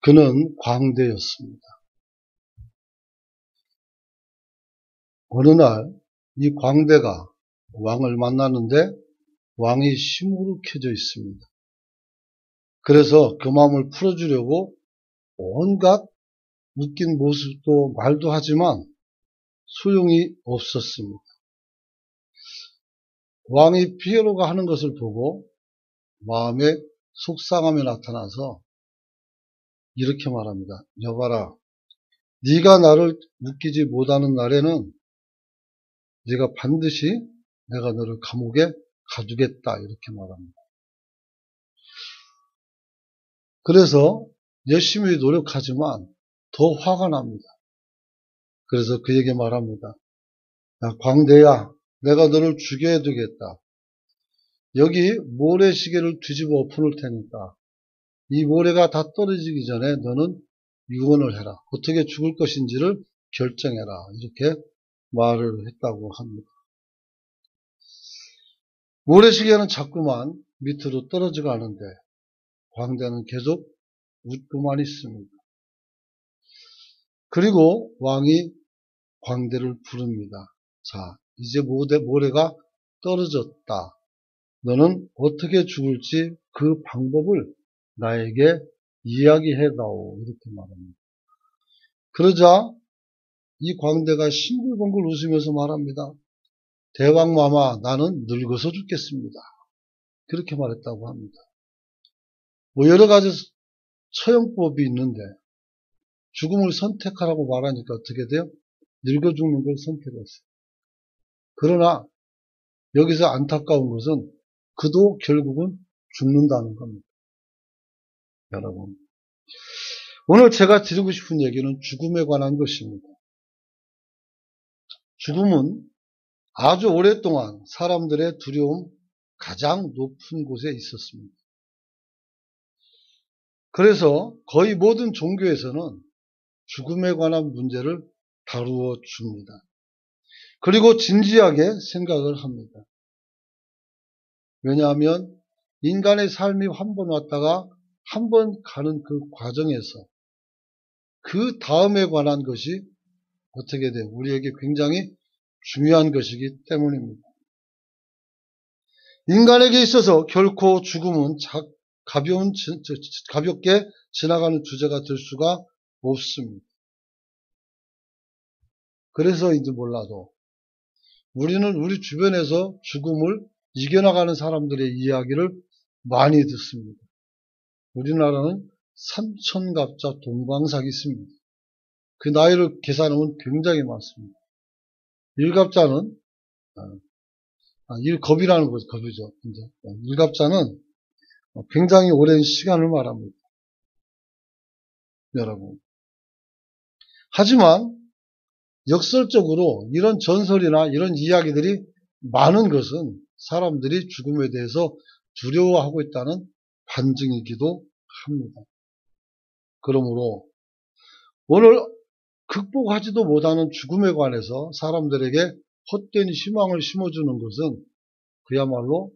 그는 광대였습니다. 어느 날 이 광대가 왕을 만나는데 왕이 시무룩해져 있습니다. 그래서 그 마음을 풀어주려고 온갖 웃긴 모습도 말도 하지만 소용이 없었습니다. 왕이 피에로가 하는 것을 보고 마음에 속상함이 나타나서 이렇게 말합니다. 여봐라, 네가 나를 웃기지 못하는 날에는 네가 반드시 내가 너를 감옥에 가두겠다, 이렇게 말합니다. 그래서 열심히 노력하지만 더 화가 납니다. 그래서 그에게 말합니다. 야, 광대야, 내가 너를 죽여야 되겠다. 여기 모래시계를 뒤집어 엎어놓을 테니까 이 모래가 다 떨어지기 전에 너는 유언을 해라. 어떻게 죽을 것인지를 결정해라. 이렇게 말을 했다고 합니다. 모래시계는 자꾸만 밑으로 떨어져 가는데 광대는 계속 웃고만 있습니다. 그리고 왕이 광대를 부릅니다. 자, 이제 모래가 떨어졌다. 너는 어떻게 죽을지 그 방법을 나에게 이야기해다오. 이렇게 말합니다. 그러자 이 광대가 싱글벙글 웃으면서 말합니다. 대왕마마, 나는 늙어서 죽겠습니다. 그렇게 말했다고 합니다. 뭐 여러 가지 처형법이 있는데 죽음을 선택하라고 말하니까 어떻게 돼요? 늙어 죽는 걸 선택했어요. 그러나 여기서 안타까운 것은 그도 결국은 죽는다는 겁니다. 여러분, 오늘 제가 드리고 싶은 얘기는 죽음에 관한 것입니다. 죽음은 아주 오랫동안 사람들의 두려움 가장 높은 곳에 있었습니다. 그래서 거의 모든 종교에서는 죽음에 관한 문제를 다루어 줍니다. 그리고 진지하게 생각을 합니다. 왜냐하면 인간의 삶이 한 번 왔다가 한 번 가는 그 과정에서 그 다음에 관한 것이 어떻게 돼요? 우리에게 굉장히 중요한 것이기 때문입니다. 인간에게 있어서 결코 죽음은 가볍게 지나가는 주제가 될 수가 없습니다. 그래서인지 몰라도 우리는 우리 주변에서 죽음을 이겨나가는 사람들의 이야기를 많이 듣습니다. 우리나라는 삼천갑자 동방삭이 있습니다. 그 나이를 계산하면 굉장히 많습니다. 일갑자는 일겁이라는 거죠. 겁이죠. 일갑자는 굉장히 오랜 시간을 말합니다. 여러분. 하지만 역설적으로 이런 전설이나 이런 이야기들이 많은 것은 사람들이 죽음에 대해서 두려워하고 있다는 반증이기도 합니다. 그러므로 오늘 극복하지도 못하는 죽음에 관해서 사람들에게 헛된 희망을 심어주는 것은 그야말로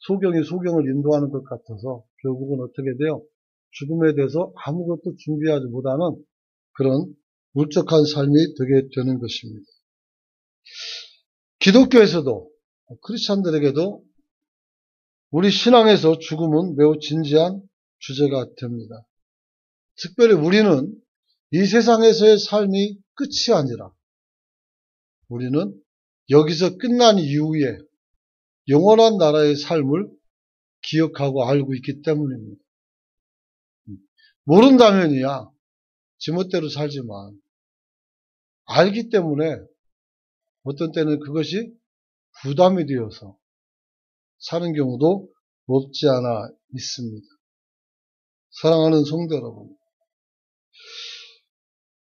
소경이 소경을 인도하는 것 같아서 결국은 어떻게 돼요? 죽음에 대해서 아무것도 준비하지 못하는 그런 울적한 삶이 되게 되는 것입니다. 기독교에서도 크리스찬들에게도 우리 신앙에서 죽음은 매우 진지한 주제가 됩니다. 특별히 우리는 이 세상에서의 삶이 끝이 아니라 우리는 여기서 끝난 이후에 영원한 나라의 삶을 기억하고 알고 있기 때문입니다. 모른다면이야 지멋대로 살지만 알기 때문에 어떤 때는 그것이 부담이 되어서 사는 경우도 없지 않아 있습니다. 사랑하는 성도 여러분,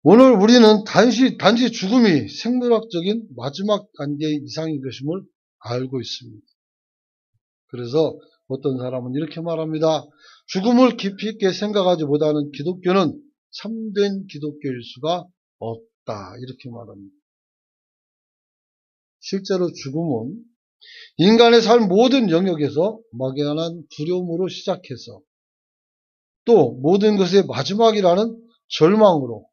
오늘 우리는 단지 죽음이 생물학적인 마지막 단계 이상인 것임을 알고 있습니다. 그래서 어떤 사람은 이렇게 말합니다. 죽음을 깊이 있게 생각하지 못하는 기독교는 참된 기독교일 수가 없다. 이렇게 말합니다. 실제로 죽음은 인간의 삶 모든 영역에서 막연한 두려움으로 시작해서 또 모든 것의 마지막이라는 절망으로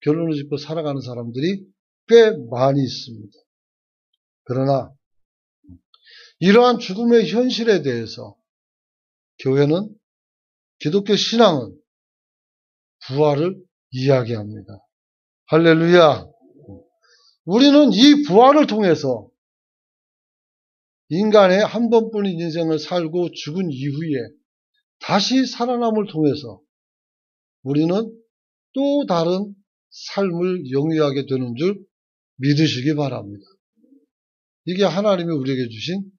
결론을 짓고 살아가는 사람들이 꽤 많이 있습니다. 그러나 이러한 죽음의 현실에 대해서 교회는, 기독교 신앙은 부활을 이야기합니다. 할렐루야. 우리는 이 부활을 통해서 인간의 한 번뿐인 인생을 살고 죽은 이후에 다시 살아남을 통해서 우리는 또 다른 삶을 영위하게 되는 줄 믿으시기 바랍니다. 이게 하나님이 우리에게 주신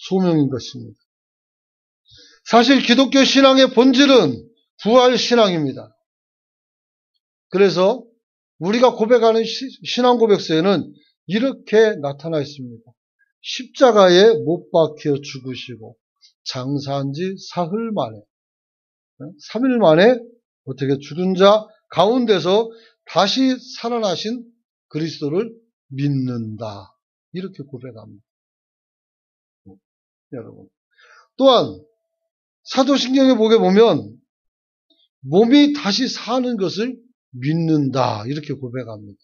소명인 것입니다. 사실 기독교 신앙의 본질은 부활 신앙입니다. 그래서 우리가 고백하는 신앙 고백서에는 이렇게 나타나 있습니다. 십자가에 못 박혀 죽으시고 장사한 지 사흘 만에, 3일 만에 어떻게 죽은 자 가운데서 다시 살아나신 그리스도를 믿는다. 이렇게 고백합니다. 여러분. 또한 사도신경에 보게 보면 몸이 다시 사는 것을 믿는다. 이렇게 고백합니다.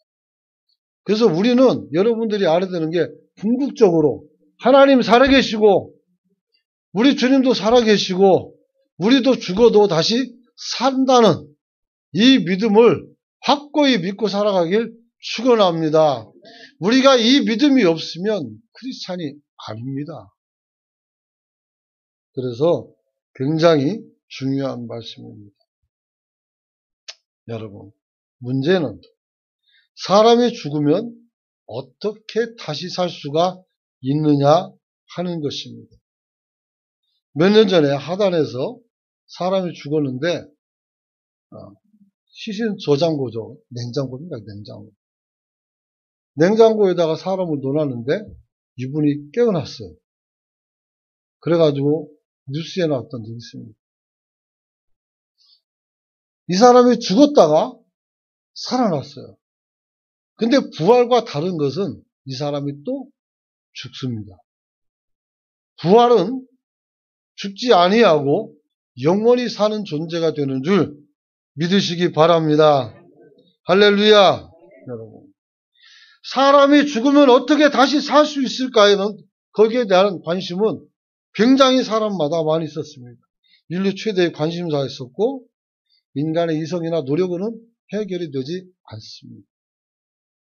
그래서 우리는 여러분들이 알아야 되는 게 궁극적으로 하나님 살아계시고 우리 주님도 살아계시고 우리도 죽어도 다시 산다는 이 믿음을 확고히 믿고 살아가길 축원합니다. 우리가 이 믿음이 없으면 크리스찬이 아닙니다. 그래서 굉장히 중요한 말씀입니다. 여러분, 문제는 사람이 죽으면 어떻게 다시 살 수가 있느냐 하는 것입니다. 몇 년 전에 하단에서 사람이 죽었는데 시신 저장고죠. 냉장고입니다. 냉장고. 냉장고에다가 사람을 넣어놨는데 이분이 깨어났어요. 그래가지고 뉴스에 나왔던 적이 있습니다. 이 사람이 죽었다가 살아났어요. 근데 부활과 다른 것은 이 사람이 또 죽습니다. 부활은 죽지 아니하고 영원히 사는 존재가 되는 줄 믿으시기 바랍니다. 할렐루야. 여러분, 사람이 죽으면 어떻게 다시 살 수 있을까에는 거기에 대한 관심은 굉장히 사람마다 많이 있었습니다. 인류 최대의 관심사였었고 인간의 이성이나 노력으로는 해결이 되지 않습니다.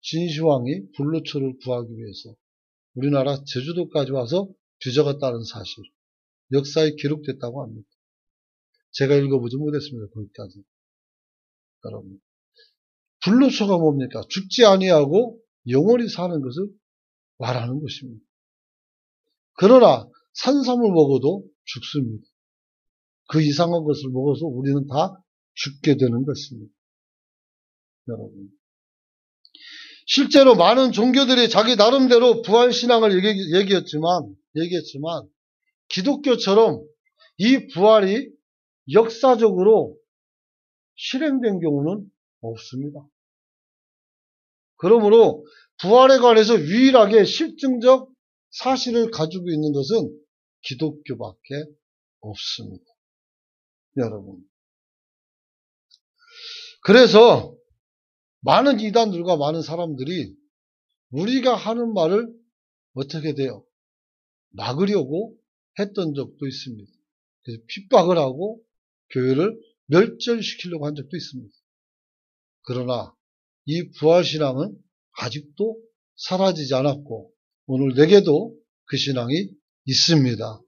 진시황이 불로초를 구하기 위해서 우리나라 제주도까지 와서 뒤적었다는 사실, 역사에 기록됐다고 합니다. 제가 읽어보지 못했습니다. 거기까지. 여러분, 불로초가 뭡니까? 죽지 아니하고 영원히 사는 것을 말하는 것입니다. 그러나 산삼을 먹어도 죽습니다. 그 이상한 것을 먹어서 우리는 다 죽게 되는 것입니다. 여러분, 실제로 많은 종교들이 자기 나름대로 부활신앙을 얘기했지만 기독교처럼 이 부활이 역사적으로 실행된 경우는 없습니다. 그러므로 부활에 관해서 유일하게 실증적 사실을 가지고 있는 것은 기독교밖에 없습니다. 여러분, 그래서 많은 이단들과 많은 사람들이 우리가 하는 말을 어떻게 돼요? 막으려고 했던 적도 있습니다. 그래서 핍박을 하고 교회를 멸절시키려고 한 적도 있습니다. 그러나 이 부활신앙은 아직도 사라지지 않았고 오늘 내게도 그 신앙이 있습니다.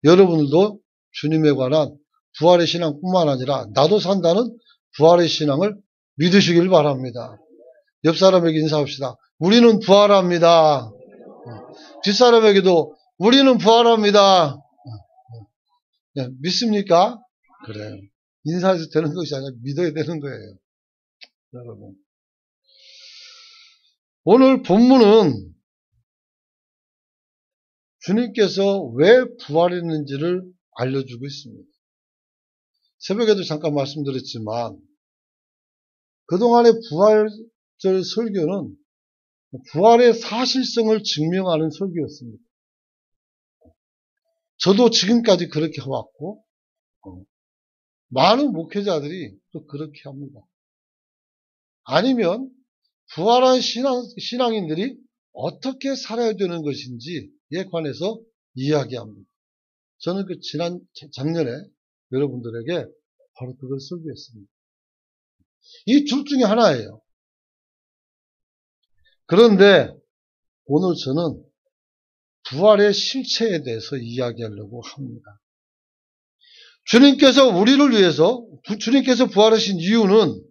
여러분들도 주님에 관한 부활의 신앙뿐만 아니라 나도 산다는 부활의 신앙을 믿으시길 바랍니다. 옆 사람에게 인사합시다. 우리는 부활합니다. 뒷사람에게도 우리는 부활합니다. 믿습니까? 그래요. 인사해서 되는 것이 아니라 믿어야 되는 거예요. 여러분, 오늘 본문은 주님께서 왜 부활했는지를 알려주고 있습니다. 새벽에도 잠깐 말씀드렸지만 그동안의 부활절 설교는 부활의 사실성을 증명하는 설교였습니다. 저도 지금까지 그렇게 해왔고 많은 목회자들이 또 그렇게 합니다. 아니면 부활한 신앙인들이 어떻게 살아야 되는 것인지에 관해서 이야기합니다. 저는 작년에 여러분들에게 바로 그걸 설교했습니다. 이 둘 중에 하나예요. 그런데 오늘 저는 부활의 실체에 대해서 이야기하려고 합니다. 주님께서 주님께서 부활하신 이유는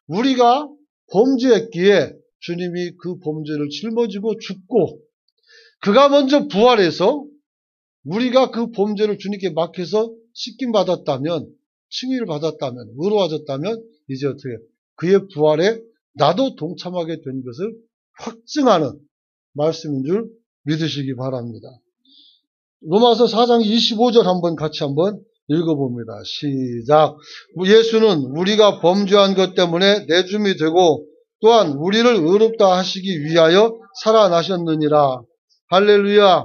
우리가 범죄했기에 주님이 그 범죄를 짊어지고 죽고 그가 먼저 부활해서 우리가 그 범죄를 주님께 맡겨서 씻김 받았다면, 칭의를 받았다면, 의로워졌다면 이제 어떻게 그의 부활에 나도 동참하게 된 것을 확증하는 말씀인 줄 믿으시기 바랍니다. 로마서 4장 25절 같이 한번 읽어봅니다. 시작. 예수는 우리가 범죄한 것 때문에 내줌이 되고 또한 우리를 의롭다 하시기 위하여 살아나셨느니라. 할렐루야.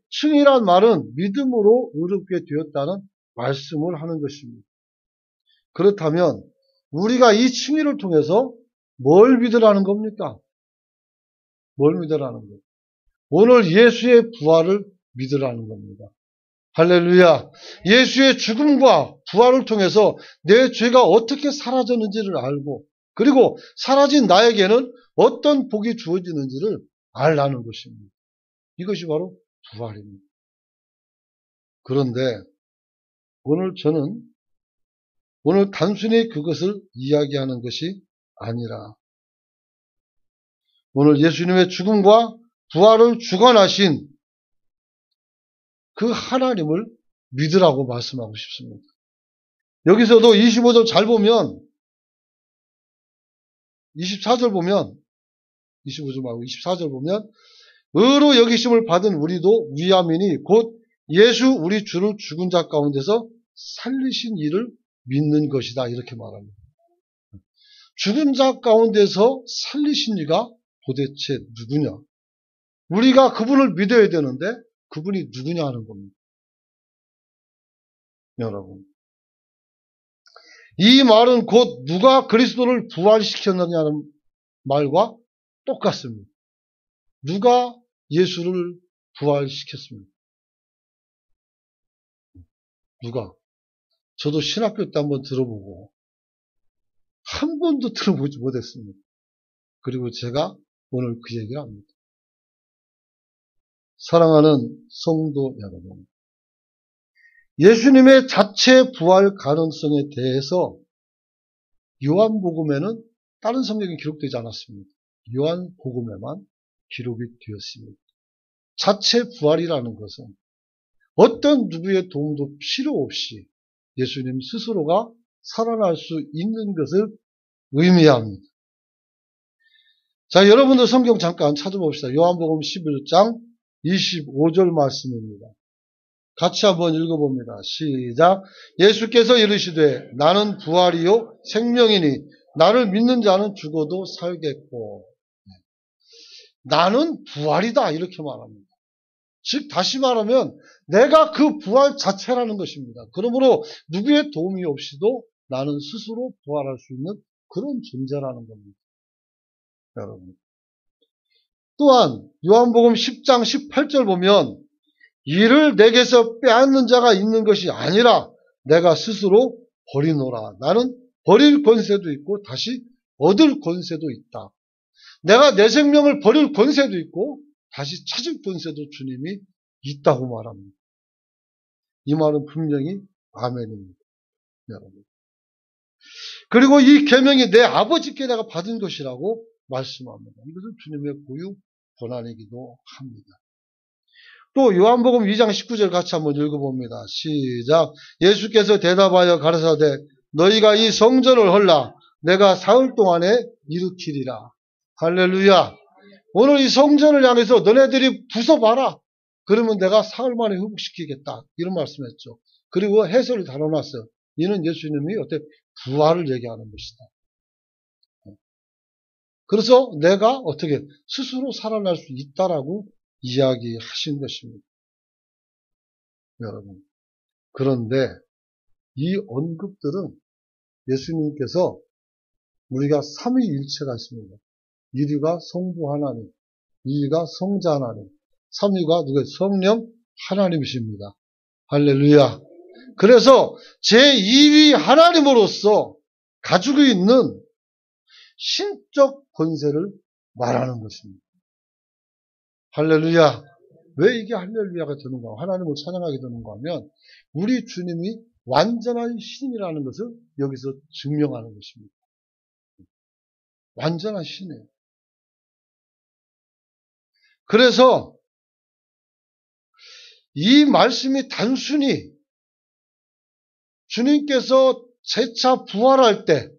칭의란 말은 믿음으로 의롭게 되었다는 말씀을 하는 것입니다. 그렇다면 우리가 이 칭의를 통해서 뭘 믿으라는 겁니까? 뭘 믿으라는 거예요? 오늘 예수의 부활을 믿으라는 겁니다. 할렐루야. 예수의 죽음과 부활을 통해서 내 죄가 어떻게 사라졌는지를 알고 그리고 사라진 나에게는 어떤 복이 주어지는지를 알라는 것입니다. 이것이 바로 부활입니다. 그런데 저는 오늘 단순히 그것을 이야기하는 것이 아니라 오늘 예수님의 죽음과 부활을 주관하신 그 하나님을 믿으라고 말씀하고 싶습니다. 여기서도 25절 잘 보면 24절 보면 25절 말고 24절 보면 의로 여기심을 받은 우리도 위함이니 곧 예수 우리 주를 죽은 자 가운데서 살리신 이를 믿는 것이다 이렇게 말합니다. 죽은 자 가운데서 살리신 이가 도대체 누구냐? 우리가 그분을 믿어야 되는데 그분이 누구냐 하는 겁니다. 여러분, 이 말은 곧 누가 그리스도를 부활시켰느냐는 말과 똑같습니다. 누가 예수를 부활시켰습니까? 누가? 저도 신학교 때 한번 들어보고 한 번도 들어보지 못했습니다. 그리고 제가 오늘 그 얘기를 합니다. 사랑하는 성도 여러분, 예수님의 자체 부활 가능성에 대해서 요한복음에는 다른 성경에 기록되지 않았습니다. 요한복음에만 기록이 되었습니다. 자체 부활이라는 것은 어떤 누구의 도움도 필요 없이 예수님 스스로가 살아날 수 있는 것을 의미합니다. 자, 여러분들 성경 잠깐 찾아봅시다. 요한복음 11장 25절 말씀입니다. 같이 한번 읽어봅니다. 시작. 예수께서 이르시되 나는 부활이요 생명이니 나를 믿는 자는 죽어도 살겠고. 나는 부활이다 이렇게 말합니다. 즉 다시 말하면 내가 그 부활 자체라는 것입니다. 그러므로 누구의 도움이 없이도 나는 스스로 부활할 수 있는 그런 존재라는 겁니다. 여러분. 또한 요한복음 10장 18절 보면 이를 내게서 빼앗는 자가 있는 것이 아니라 내가 스스로 버리노라. 나는 버릴 권세도 있고 다시 얻을 권세도 있다. 내가 내 생명을 버릴 권세도 있고 다시 찾을 권세도 주님이 있다고 말합니다. 이 말은 분명히 아멘입니다. 여러분. 그리고 이 계명이 내 아버지께 내가 받은 것이라고 말씀합니다. 이것은 주님의 고유 권한이기도 합니다. 또 요한복음 2장 19절 같이 한번 읽어봅니다. 시작. 예수께서 대답하여 가라사대 너희가 이 성전을 헐라 내가 사흘 동안에 일으키리라. 할렐루야. 오늘 이 성전을 향해서 너네들이 부숴봐라. 그러면 내가 사흘 만에 회복시키겠다. 이런 말씀했죠. 그리고 해설을 달아놨어요. 이는 예수님이 어때 부활을 얘기하는 것이다. 그래서 내가 어떻게 스스로 살아날 수 있다라고 이야기하신 것입니다. 여러분. 그런데 이 언급들은 예수님께서 우리가 삼위일체가 있습니다. 1위가 성부 하나님, 2위가 성자 하나님, 3위가 누구예요? 성령 하나님이십니다. 할렐루야. 그래서 제2위 하나님으로서 가지고 있는 신적 권세를 말하는 것입니다. 할렐루야. 왜 이게 할렐루야가 되는가? 하나님을 찬양하게 되는가 하면 우리 주님이 완전한 신이라는 것을 여기서 증명하는 것입니다. 완전한 신이에요. 그래서 이 말씀이 단순히 주님께서 재차 부활할 때,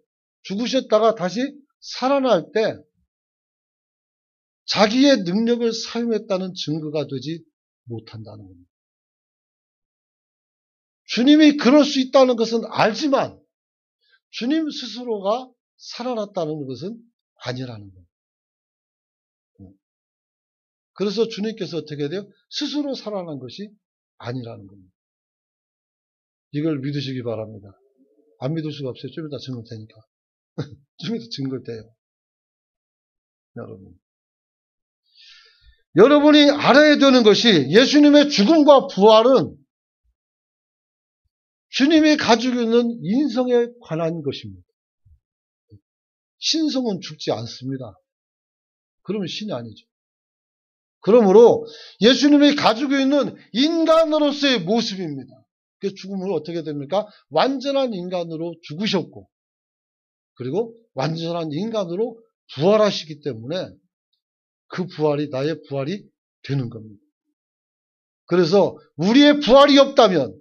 죽으셨다가 다시 살아날 때 자기의 능력을 사용했다는 증거가 되지 못한다는 겁니다. 주님이 그럴 수 있다는 것은 알지만 주님 스스로가 살아났다는 것은 아니라는 거예요. 그래서 주님께서 어떻게 돼요? 스스로 살아난 것이 아니라는 겁니다. 이걸 믿으시기 바랍니다. 안 믿을 수가 없어요. 좀 이따 증거 되니까. 좀 이따 증거 돼요. 여러분이 알아야 되는 것이 예수님의 죽음과 부활은 주님이 가지고 있는 인성에 관한 것입니다. 신성은 죽지 않습니다. 그러면 신이 아니죠. 그러므로 예수님이 가지고 있는 인간으로서의 모습입니다. 그 죽음은 어떻게 됩니까? 완전한 인간으로 죽으셨고 그리고 완전한 인간으로 부활하시기 때문에 그 부활이 나의 부활이 되는 겁니다. 그래서 우리의 부활이 없다면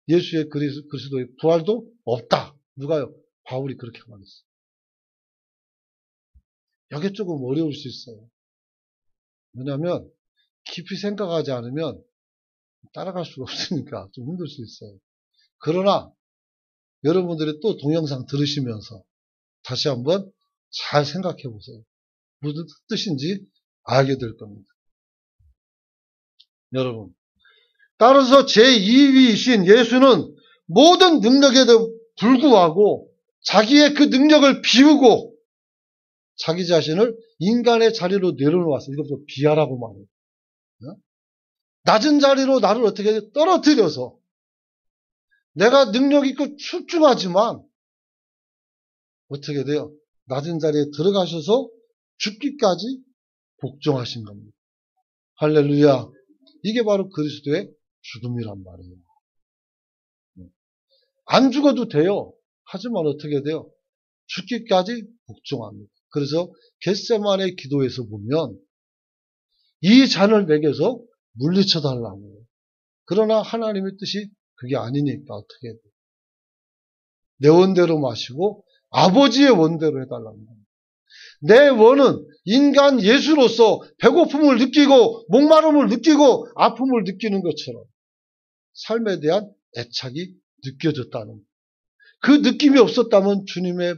예수의 그리스도의 부활도 없다. 누가요? 바울이 그렇게 말했어요. 이게 조금 어려울 수 있어요. 왜냐하면 깊이 생각하지 않으면 따라갈 수가 없으니까 좀 힘들 수 있어요. 그러나 여러분들이 또 동영상 들으시면서 다시 한번 잘 생각해 보세요. 무슨 뜻인지 알게 될 겁니다. 여러분, 따라서 제2위이신 예수는 모든 능력에도 불구하고 자기의 그 능력을 비우고 자기 자신을 인간의 자리로 내려놓았어요. 이것도 비하라고 말해요. 낮은 자리로 나를 어떻게 떨어뜨려서 내가 능력 있고 출중하지만 어떻게 돼요? 낮은 자리에 들어가셔서 죽기까지 복종하신 겁니다. 할렐루야. 이게 바로 그리스도의 죽음이란 말이에요. 안 죽어도 돼요. 하지만 어떻게 돼요? 죽기까지 복종합니다. 그래서 겟세마네 기도에서 보면 이 잔을 내게서 물리쳐 달라고. 그러나 하나님의 뜻이 그게 아니니까 어떻게 해야 돼요? 내 원대로 마시고 아버지의 원대로 해달라는 겁니다. 내 원은 인간 예수로서 배고픔을 느끼고 목마름을 느끼고 아픔을 느끼는 것처럼 삶에 대한 애착이 느껴졌다는 거예요. 그 느낌이 없었다면 주님의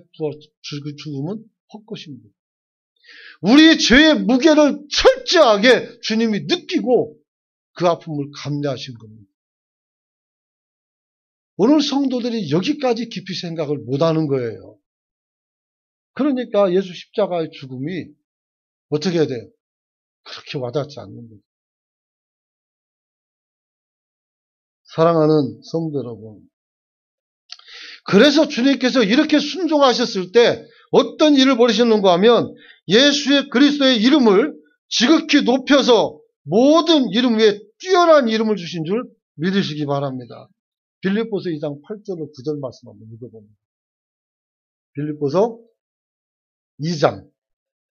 죽음은 헛것입니다. 우리 죄의 무게를 철저하게 주님이 느끼고 그 아픔을 감내하신 겁니다. 오늘 성도들이 여기까지 깊이 생각을 못하는 거예요. 그러니까 예수 십자가의 죽음이 어떻게 해야 돼요? 그렇게 와닿지 않는 거죠. 사랑하는 성도 여러분, 그래서 주님께서 이렇게 순종하셨을 때 어떤 일을 벌이셨는가 하면 예수의 그리스도의 이름을 지극히 높여서 모든 이름 위에 뛰어난 이름을 주신 줄 믿으시기 바랍니다. 빌립보서 2장 8절로 9절 말씀 한번 읽어봅니다. 빌립보서 2장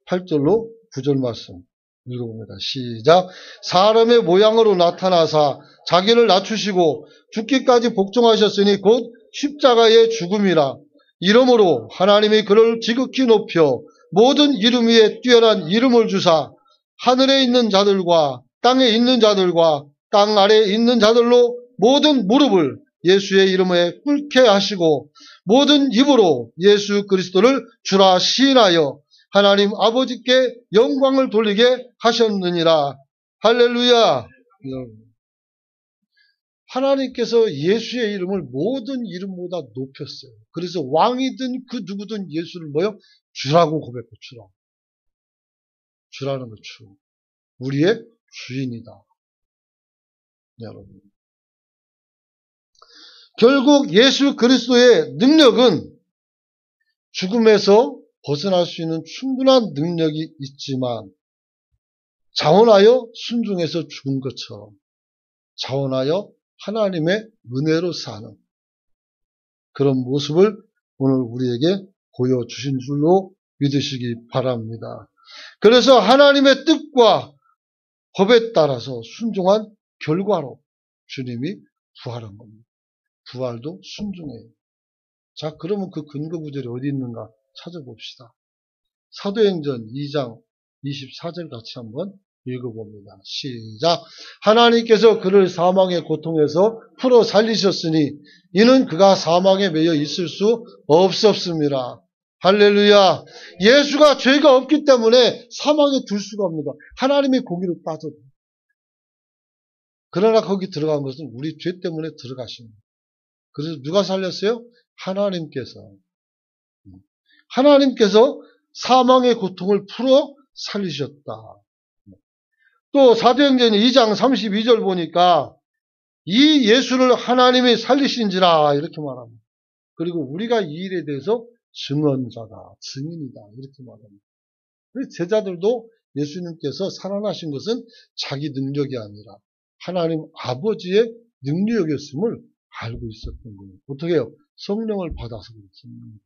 8절로 9절 말씀 읽어봅니다. 시작. 사람의 모양으로 나타나사 자기를 낮추시고 죽기까지 복종하셨으니 곧 십자가의 죽음이라. 이러므로 하나님이 그를 지극히 높여 모든 이름 위에 뛰어난 이름을 주사 하늘에 있는 자들과 땅에 있는 자들과 땅 아래에 있는 자들로 모든 무릎을 예수의 이름에 꿇게 하시고 모든 입으로 예수 그리스도를 주라 시인하여 하나님 아버지께 영광을 돌리게 하셨느니라. 할렐루야. 하나님께서 예수의 이름을 모든 이름보다 높였어요. 그래서 왕이든 그 누구든 예수를 뭐요? 주라고 고백해. 주라는 거 주. 우리의 주인이다. 여러분. 결국 예수 그리스도의 능력은 죽음에서 벗어날 수 있는 충분한 능력이 있지만 자원하여 순종해서 죽은 것처럼 자원하여 하나님의 은혜로 사는 그런 모습을 오늘 우리에게 보여주신 줄로 믿으시기 바랍니다. 그래서 하나님의 뜻과 법에 따라서 순종한 결과로 주님이 부활한 겁니다. 부활도 순종해요. 자, 그러면 그 근거 구절이 어디 있는가 찾아봅시다. 사도행전 2장 24절 같이 한번 읽어봅니다. 시작. 하나님께서 그를 사망의 고통에서 풀어 살리셨으니 이는 그가 사망에 매여 있을 수 없었습니다. 할렐루야. 예수가 죄가 없기 때문에 사망에 둘 수가 없는 거. 하나님의 공의로 빠져도. 그러나 거기 들어간 것은 우리 죄 때문에 들어가신 거예요. 그래서 누가 살렸어요? 하나님께서. 하나님께서 사망의 고통을 풀어 살리셨다. 또 사도행전 2장 32절 보니까 이 예수를 하나님이 살리신지라 이렇게 말합니다. 그리고 우리가 이 일에 대해서 증언자다, 증인이다 이렇게 말합니다. 제자들도 예수님께서 살아나신 것은 자기 능력이 아니라 하나님 아버지의 능력이었음을 알고 있었던 거예요. 어떻게 해요? 성령을 받아서 그렇습니다.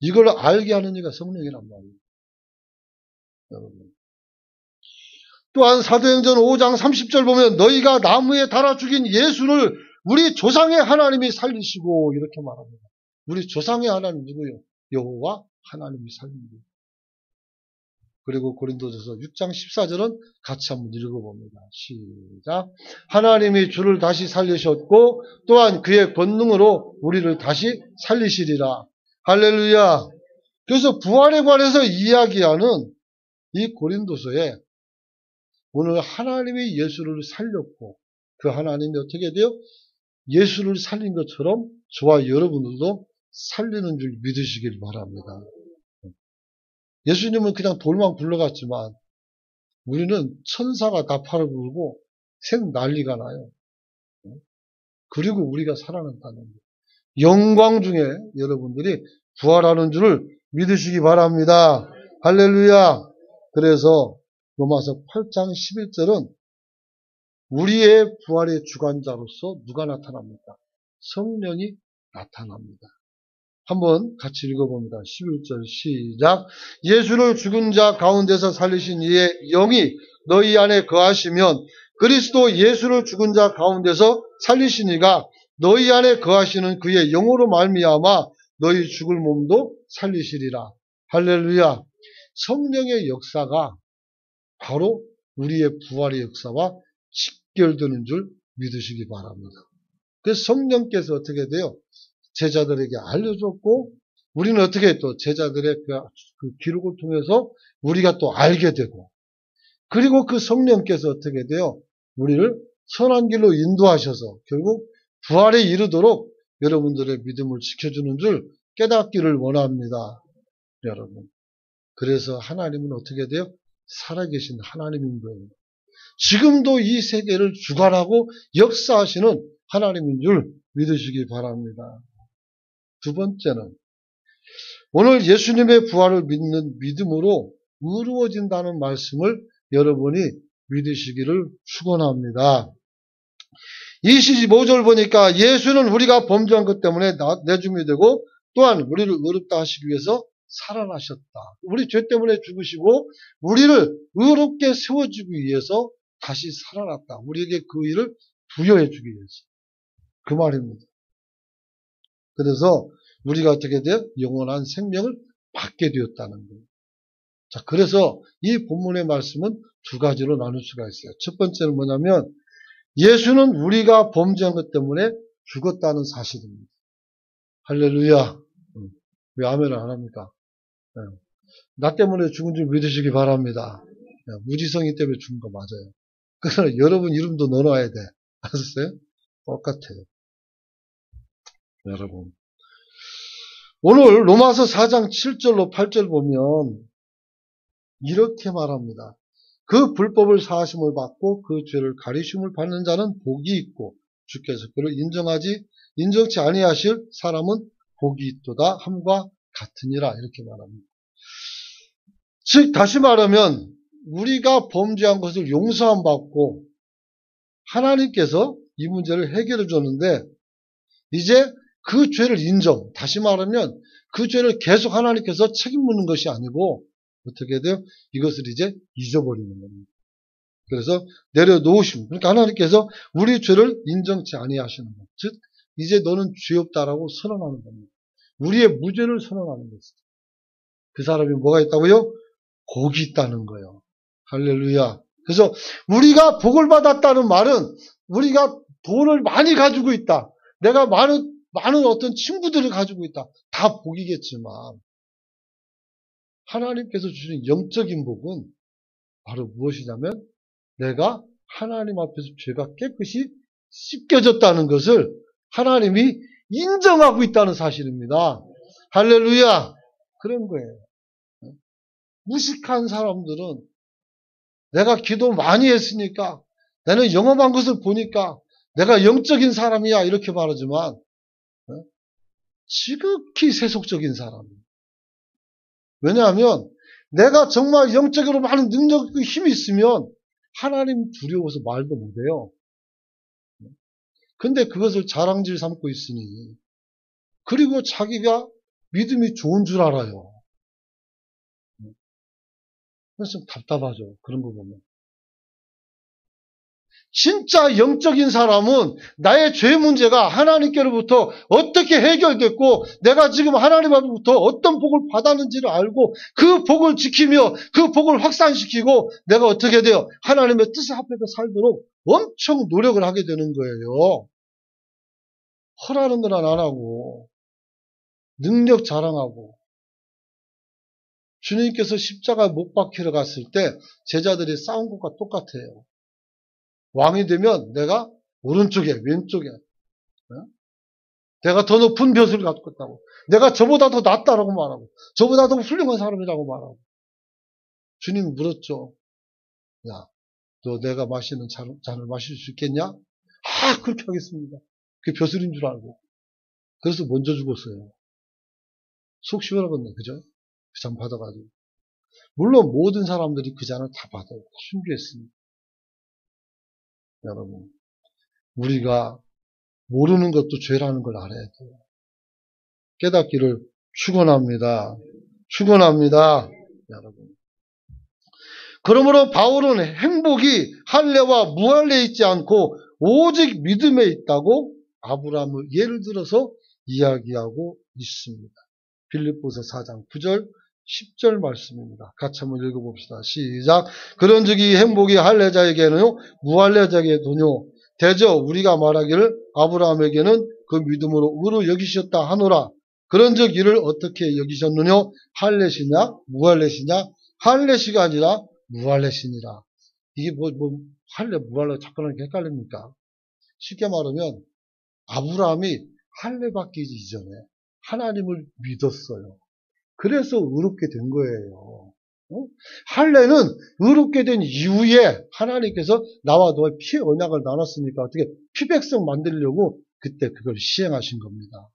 이걸 알게 하는 이가 성령이란 말이에요. 여러분. 또한 사도행전 5장 30절 보면 너희가 나무에 달아 죽인 예수를 우리 조상의 하나님이 살리시고 이렇게 말합니다. 우리 조상의 하나님 누구요? 여호와 하나님이 살립니다. 그리고 고린도전서 6장 14절은 같이 한번 읽어봅니다. 시작. 하나님이 주를 다시 살리셨고 또한 그의 권능으로 우리를 다시 살리시리라. 할렐루야. 그래서 부활에 관해서 이야기하는 이 고린도서에 오늘 하나님이 예수를 살렸고 그 하나님이 어떻게 돼요? 예수를 살린 것처럼 저와 여러분들도 살리는 줄 믿으시길 바랍니다. 예수님은 그냥 돌만 굴러갔지만 우리는 천사가 다 팔을 불고 생 난리가 나요. 그리고 우리가 살아난다는 거예요. 영광 중에 여러분들이 부활하는 줄을 믿으시기 바랍니다. 할렐루야. 그래서 로마서 8장 11절은 우리의 부활의 주관자로서 누가 나타납니까? 성령이 나타납니다. 한번 같이 읽어봅니다. 11절 시작. 예수를 죽은 자 가운데서 살리신 이의 영이 너희 안에 거하시면 그리스도 예수를 죽은 자 가운데서 살리신 이가 너희 안에 거하시는 그의 영으로 말미암아 너희 죽을 몸도 살리시리라. 할렐루야. 성령의 역사가 바로 우리의 부활의 역사와 직결되는 줄 믿으시기 바랍니다. 그래서 성령께서 어떻게 돼요? 제자들에게 알려줬고 우리는 어떻게 또 제자들의 그 기록을 통해서 우리가 또 알게 되고 그리고 그 성령께서 어떻게 돼요? 우리를 선한 길로 인도하셔서 결국 부활에 이르도록 여러분들의 믿음을 지켜주는 줄 깨닫기를 원합니다. 여러분. 그래서 하나님은 어떻게 돼요? 살아계신 하나님인 거예요. 지금도 이 세계를 주관하고 역사하시는 하나님인 줄 믿으시기 바랍니다. 두 번째는 오늘 예수님의 부활을 믿는 믿음으로 의로워진다는 말씀을 여러분이 믿으시기를 축원합니다. 25절 보니까 예수는 우리가 범죄한 것 때문에 내줌이 되고 또한 우리를 의롭다 하시기 위해서 살아나셨다. 우리 죄 때문에 죽으시고 우리를 의롭게 세워주기 위해서 다시 살아났다. 우리에게 그 일을 부여해 주기 위해서. 그 말입니다. 그래서 우리가 어떻게 돼요? 영원한 생명을 받게 되었다는 거예요. 자, 그래서 이 본문의 말씀은 두 가지로 나눌 수가 있어요. 첫 번째는 뭐냐면 예수는 우리가 범죄한 것 때문에 죽었다는 사실입니다. 할렐루야. 왜 아멘을 안 합니까? 나 때문에 죽은 줄 믿으시기 바랍니다. 무지성이 때문에 죽은 거 맞아요. 그래서 여러분 이름도 넣어놔야 돼. 아셨어요? 똑같아요. 여러분. 오늘 로마서 4장 7절로 8절 보면 이렇게 말합니다. 그 불법을 사하심을 받고 그 죄를 가리심을 받는 자는 복이 있고 주께서 그를 인정치 아니하실 사람은 복이 있도다 함과 같으니라 이렇게 말합니다. 즉 다시 말하면 우리가 범죄한 것을 용서함 받고 하나님께서 이 문제를 해결해 줬는데 이제 그 죄를 다시 말하면 그 죄를 계속 하나님께서 책임 묻는 것이 아니고 어떻게 돼요? 이것을 이제 잊어버리는 겁니다. 그래서 내려놓으심. 그러니까 하나님께서 우리 죄를 인정치 아니하시는 것. 즉 이제 너는 죄 없다라고 선언하는 겁니다. 우리의 무죄를 선언하는 것이죠. 그 사람이 뭐가 있다고요? 복이 있다는 거예요. 할렐루야. 그래서 우리가 복을 받았다는 말은 우리가 돈을 많이 가지고 있다. 내가 많은 어떤 친구들을 가지고 있다. 다 복이겠지만 하나님께서 주신 영적인 복은 바로 무엇이냐면 내가 하나님 앞에서 죄가 깨끗이 씻겨졌다는 것을 하나님이 인정하고 있다는 사실입니다. 할렐루야. 그런 거예요. 무식한 사람들은 내가 기도 많이 했으니까 나는 영험한 것을 보니까 내가 영적인 사람이야 이렇게 말하지만 지극히 세속적인 사람이에요. 왜냐하면 내가 정말 영적으로 많은 능력과 힘이 있으면 하나님 두려워서 말도 못해요. 근데 그것을 자랑질 삼고 있으니 그리고 자기가 믿음이 좋은 줄 알아요. 그래서 좀 답답하죠. 그런 거 보면. 진짜 영적인 사람은 나의 죄 문제가 하나님께로부터 어떻게 해결됐고 내가 지금 하나님으로부터 어떤 복을 받았는지를 알고 그 복을 지키며 그 복을 확산시키고 내가 어떻게 돼요? 하나님의 뜻 앞에서 살도록 엄청 노력을 하게 되는 거예요. 허라는 건 안 하고 능력 자랑하고 주님께서 십자가 못 박히러 갔을 때 제자들이 싸운 것과 똑같아요. 왕이 되면 내가 오른쪽에 왼쪽에 내가 더 높은 벼슬을 갖고 있다고 내가 저보다 더 낫다라고 말하고 저보다 더 훌륭한 사람이라고 말하고 주님 물었죠. 야, 너 내가 마시는 잔을 마실 수 있겠냐? 아, 그렇게 하겠습니다. 그게 벼슬인 줄 알고 그래서 먼저 죽었어요. 속 시원하겠네, 그죠? 그 잔 받아가지고 물론 모든 사람들이 그 잔을 다 받아요. 순교했습니다. 여러분, 우리가 모르는 것도 죄라는 걸 알아야 돼요. 깨닫기를 축원합니다. 축원합니다. 여러분. 그러므로 바울은 행복이 할례와 무할례에 있지 않고 오직 믿음에 있다고 아브라함을 예를 들어서 이야기하고 있습니다. 빌립보서 4장 9절 10절 말씀입니다. 같이 한번 읽어봅시다. 시작. 그런즉 이 행복이 할례자에게는요 무할례자에게도요 대저 우리가 말하기를 아브라함에게는 그 믿음으로 의로 여기셨다 하노라. 그런즉 이를 어떻게 여기셨느냐? 할례시냐 무할례시냐? 할례시가 아니라 무할례시니라. 이게 할례 무할례 잠깐 헷갈립니까? 쉽게 말하면 아브라함이 할례 받기 이전에 하나님을 믿었어요. 그래서 의롭게 된 거예요. 할례는 의롭게 된 이후에 하나님께서 나와 너의 피 언약을 나눴으니까 어떻게 피백성 만들려고 그때 그걸 시행하신 겁니다.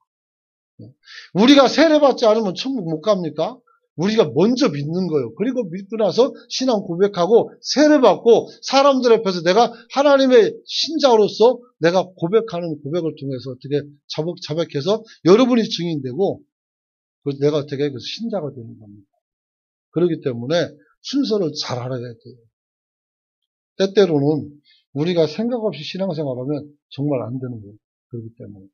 우리가 세례받지 않으면 천국 못 갑니까? 우리가 먼저 믿는 거예요. 그리고 믿고 나서 신앙 고백하고 세례받고 사람들 앞에서 내가 하나님의 신자로서 내가 고백하는 고백을 통해서 어떻게 자백해서 여러분이 증인되고 내가 어떻게 신자가 되는 겁니다. 그렇기 때문에 순서를 잘 알아야 돼요. 때때로는 우리가 생각 없이 신앙생활하면 정말 안 되는 거예요. 그렇기 때문에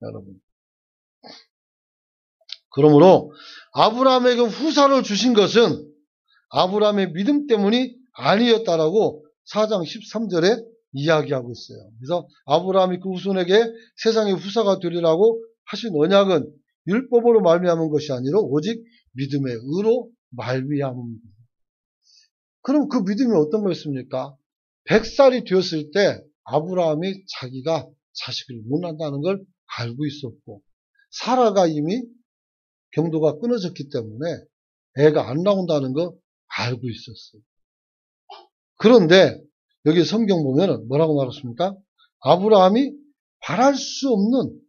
여러분. 그러므로 아브라함에게 후사를 주신 것은 아브라함의 믿음 때문이 아니었다라고 4장 13절에 이야기하고 있어요. 그래서 아브라함이 그 후손에게 세상의 후사가 되리라고 하신 언약은 율법으로 말미암은 것이 아니라 오직 믿음의 의로 말미암습니다. 그럼 그 믿음이 어떤 거였습니까? 100살이 되었을 때 아브라함이 자기가 자식을 못 낳는다는 걸 알고 있었고, 사라가 이미 경도가 끊어졌기 때문에 애가 안 나온다는 거 알고 있었어요. 그런데 여기 성경 보면은 뭐라고 나왔습니까? 아브라함이 바랄 수 없는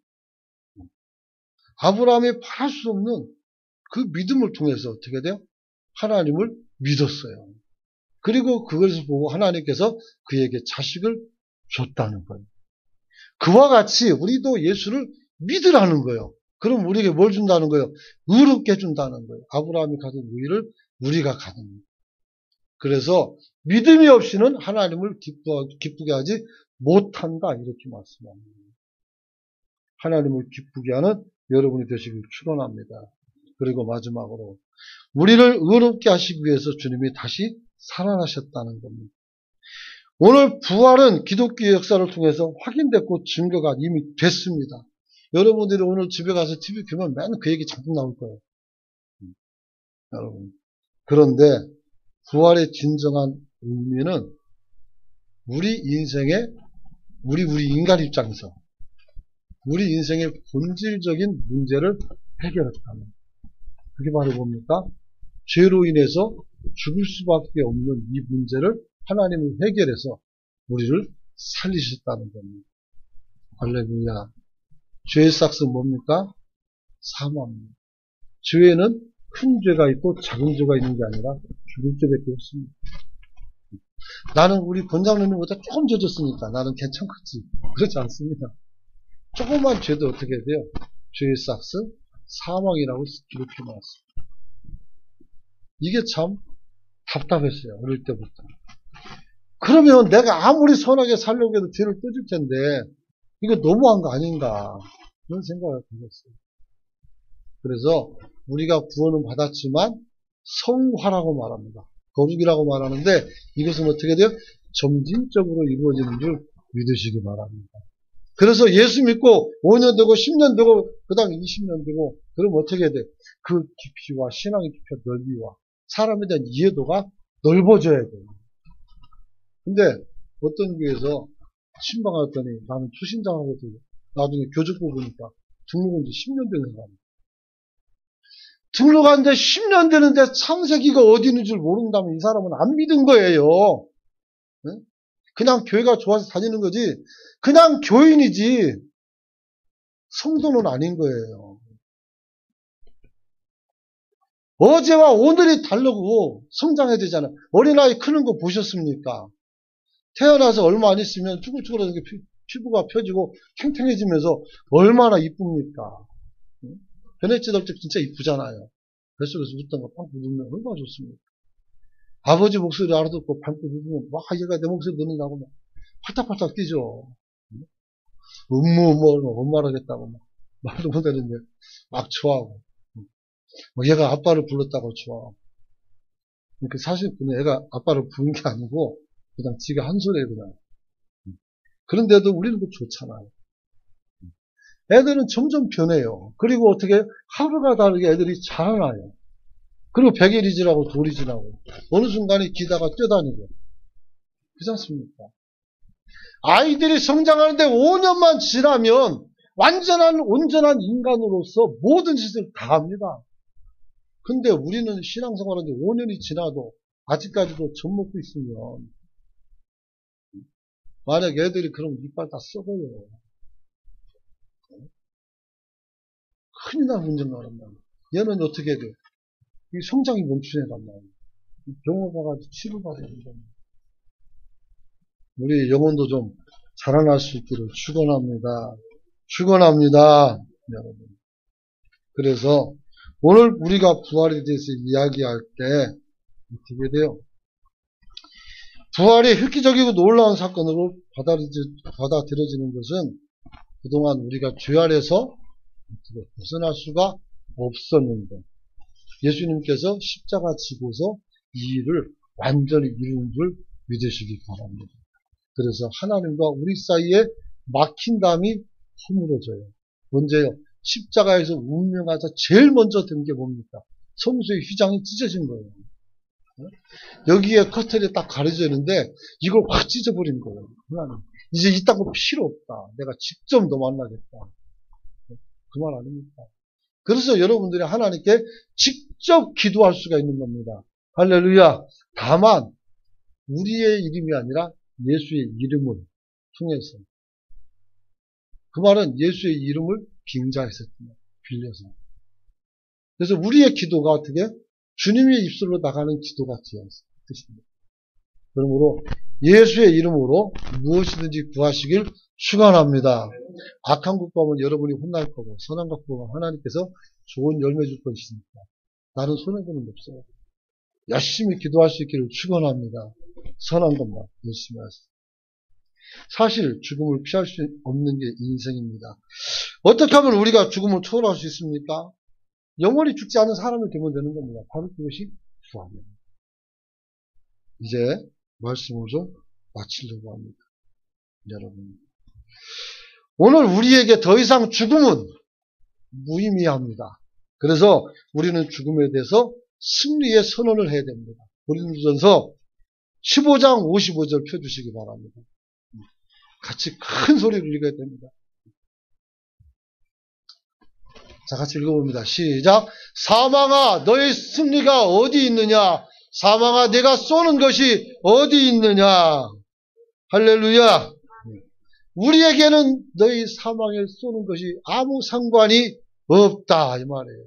그 믿음을 통해서 어떻게 돼요? 하나님을 믿었어요. 그리고 그것을 보고 하나님께서 그에게 자식을 줬다는 거예요. 그와 같이 우리도 예수를 믿으라는 거예요. 그럼 우리에게 뭘 준다는 거예요? 의롭게 해준다는 거예요. 아브라함이 가진 의를 우리가 가는 거예요. 그래서 믿음이 없이는 하나님을 기쁘게 하지 못한다, 이렇게 말씀합니다. 하나님을 기쁘게 하는 여러분이 되시길 축원합니다. 그리고 마지막으로 우리를 의롭게 하시기 위해서 주님이 다시 살아나셨다는 겁니다. 오늘 부활은 기독교의 역사를 통해서 확인됐고 증거가 이미 됐습니다. 여러분들이 오늘 집에 가서 TV 보면 맨날 그 얘기 잠깐 나올 거예요. 여러분. 그런데 부활의 진정한 의미는 우리 인생의 우리 인간 입장에서 우리 인생의 본질적인 문제를 해결했다는, 그게 바로 뭡니까? 죄로 인해서 죽을 수밖에 없는 이 문제를 하나님이 해결해서 우리를 살리셨다는 겁니다. 할렐루야. 죄의 싹은 뭡니까? 사망입니다. 죄에는 큰 죄가 있고 작은 죄가 있는 게 아니라 죽을 죄밖에 없습니다. 나는 우리 권장님보다 조금 젖었으니까 나는 괜찮겠지. 그렇지 않습니다. 조금만 죄도 어떻게 돼요? 죄의 싹은 사망이라고 기록해 놨습니다. 이게 참 답답했어요. 어릴 때부터. 그러면 내가 아무리 선하게 살려고 해도 죄를 떠줄 텐데 이거 너무한 거 아닌가, 그런 생각을 들었어요. 그래서 우리가 구원은 받았지만 성화라고 말합니다. 거룩이라고 말하는데 이것은 어떻게 돼요? 점진적으로 이루어지는 줄 믿으시기 바랍니다. 그래서 예수 믿고 5년 되고 10년 되고 그 다음에 20년 되고 그럼 어떻게 돼? 그 깊이와 신앙의 깊이와 넓이와 사람에 대한 이해도가 넓어져야 돼요. 근데 어떤 교회에서 신방했더니 나는 초신자하거든요. 나중에 교직부 보니까 등록한 지 10년 되는 사람. 등록한 지 10년 되는데 창세기가 어디 있는 줄 모른다면 이 사람은 안 믿은 거예요. 그냥 교회가 좋아서 다니는 거지, 그냥 교인이지 성도는 아닌 거예요. 어제와 오늘이 다르고 성장해야 되잖아요. 어린아이 크는 거 보셨습니까? 태어나서 얼마 안 있으면 쭈글쭈글하게 피부가 펴지고 탱탱해지면서 얼마나 이쁩니까? 변했지 덜 때 진짜 이쁘잖아요. 뱃속에서 웃던 거 빵꾸 웃으면 얼마나 좋습니까? 아버지 목소리 알아듣고 방구 웃으면 와, 얘가 내 목소리 듣는다고 막 팔딱팔딱 뛰죠. 엄마라겠다고 막 말도 못하는데 막 좋아하고, 얘가 아빠를 불렀다고 좋아하고. 그러니까 사실 그냥 애가 아빠를 부른 게 아니고 그냥 지가 한 소리에 그냥. 그런데도 우리는 그 좋잖아요. 애들은 점점 변해요. 그리고 어떻게 하루가 다르게 애들이 자라나요. 그리고 백일이 지나고 돌이 지나고 어느 순간에 기다가 뛰어다니고. 그렇지 않습니까? 아이들이 성장하는데 5년만 지나면 온전한 인간으로서 모든 짓을 다 합니다. 근데 우리는 신앙생활하는데 5년이 지나도 아직까지도 젖먹고 있으면 만약 애들이 그럼 이빨 다 썩어요. 큰일 날 문제가 나란다. 얘는 어떻게 돼? 이 성장이 멈추내란 말이에요. 병원 가가지고 치료받아야 된다. 우리 영혼도 좀 자라날 수 있기를 축원합니다. 축원합니다, 여러분. 그래서 오늘 우리가 부활에 대해서 이야기할 때 어떻게 돼요? 부활이 획기적이고 놀라운 사건으로 받아들여지는 것은 그동안 우리가 죄 아래서 벗어날 수가 없었는데 예수님께서 십자가 지고서 이 일을 완전히 이루는 줄 믿으시기 바랍니다. 그래서 하나님과 우리 사이에 막힌 담이 허물어져요. 언제요? 십자가에서 운명하자 제일 먼저 된 게 뭡니까? 성소의 휘장이 찢어진 거예요. 여기에 커튼이 딱 가려져 있는데 이걸 확 찢어버린 거예요. 하나님. 이제 이딴 거 필요 없다. 내가 직접 너 만나겠다. 그 말 아닙니까? 그래서 여러분들이 하나님께 직접 기도할 수가 있는 겁니다. 할렐루야. 다만 우리의 이름이 아니라 예수의 이름을 통해서. 그 말은 예수의 이름을 빙자했었구나. 빌려서. 그래서 우리의 기도가 어떻게? 주님의 입술로 나가는 기도가 되어 뜻입니다. 그러므로 예수의 이름으로 무엇이든지 구하시길 축원합니다. 악한 국밥은 여러분이 혼날 거고 선한 국밥은 하나님께서 좋은 열매 줄 것이니까 나는 손해보는 게 없어요. 열심히 기도할 수 있기를 축원합니다. 선한 것만 열심히 하세요. 사실 죽음을 피할 수 없는 게 인생입니다. 어떻게 하면 우리가 죽음을 초월할 수 있습니까? 영원히 죽지 않은 사람이 되면 되는 겁니다. 바로 그것이 구원입니다. 이제 말씀을 좀 마치려고 합니다. 여러분, 오늘 우리에게 더 이상 죽음은 무의미합니다. 그래서 우리는 죽음에 대해서 승리의 선언을 해야 됩니다. 고린도전서 15장 55절 펴주시기 바랍니다. 같이 큰 소리로 읽어야 됩니다. 자, 같이 읽어봅니다. 시작. 사망아, 너의 승리가 어디 있느냐? 사망아, 내가 쏘는 것이 어디 있느냐? 할렐루야. 우리에게는 너희 사망에 쏘는 것이 아무 상관이 없다. 이 말이에요.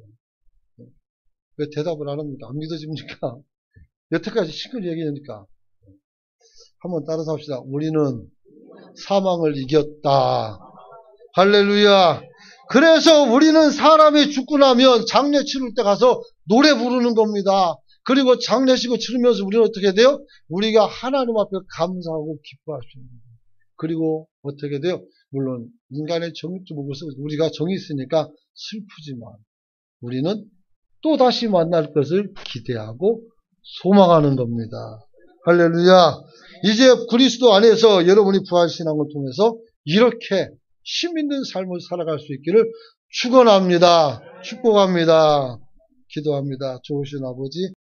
왜 대답을 안 합니까? 안 믿어집니까? 여태까지 시끄러 얘기하니까. 한번 따라서 합시다. 우리는 사망을 이겼다. 할렐루야. 그래서 우리는 사람이 죽고 나면 장례 치를 때 가서 노래 부르는 겁니다. 그리고 장례식을 치르면서 우리는 어떻게 돼요? 우리가 하나님 앞에 감사하고 기뻐할 수 있는 거예요. 그리고 어떻게 돼요? 물론 인간의 정욕도 보고서 우리가 정이 있으니까 슬프지만 우리는 또 다시 만날 것을 기대하고 소망하는 겁니다. 할렐루야. 이제 그리스도 안에서 여러분이 부활신앙을 통해서 이렇게 힘 있는 삶을 살아갈 수 있기를 축원합니다. 축복합니다. 기도합니다. 좋으신 아버지,